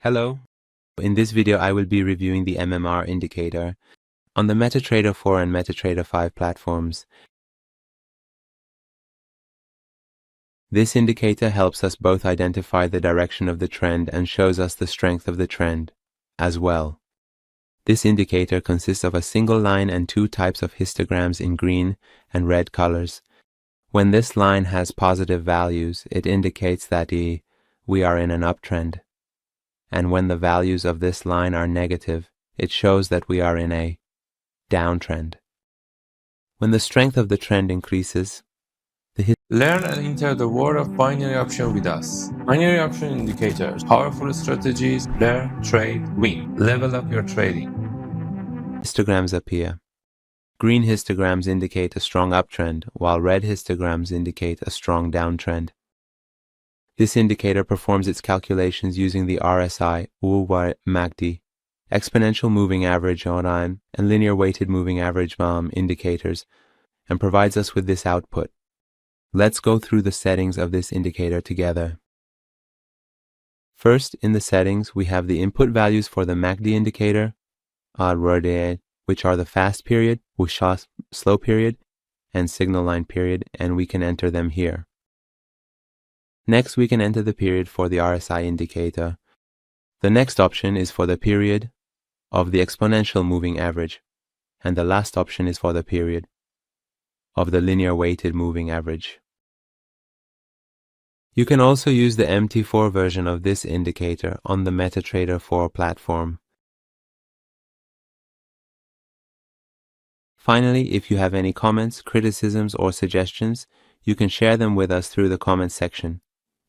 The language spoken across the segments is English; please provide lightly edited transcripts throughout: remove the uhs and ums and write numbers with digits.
Hello. In this video, I will be reviewing the MMR indicator on the MetaTrader 4 and MetaTrader 5 platforms. This indicator helps us both identify the direction of the trend and shows us the strength of the trend as well. This indicator consists of a single line and two types of histograms in green and red colors. When this line has positive values, it indicates that we are in an uptrend. And when the values of this line are negative, it shows that we are in a downtrend. When the strength of the trend increases, Learn and enter the world of binary option with us. Binary option indicators, powerful strategies, learn, trade, win. Level up your trading. histograms appear. Green histograms indicate a strong uptrend, while red histograms indicate a strong downtrend. This indicator performs its calculations using the RSI MACD, exponential moving average and linear weighted moving average indicators, and provides us with this output. Let's go through the settings of this indicator together. First, in the settings, we have the input values for the MACD indicator, which are the fast period, slow period, and signal line period, and we can enter them here. Next, we can enter the period for the RSI indicator. The next option is for the period of the exponential moving average, and the last option is for the period of the linear weighted moving average. You can also use the MT4 version of this indicator on the MetaTrader 4 platform. Finally, if you have any comments, criticisms, or suggestions, you can share them with us through the comments section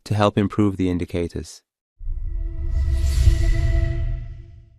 to help improve the indicators.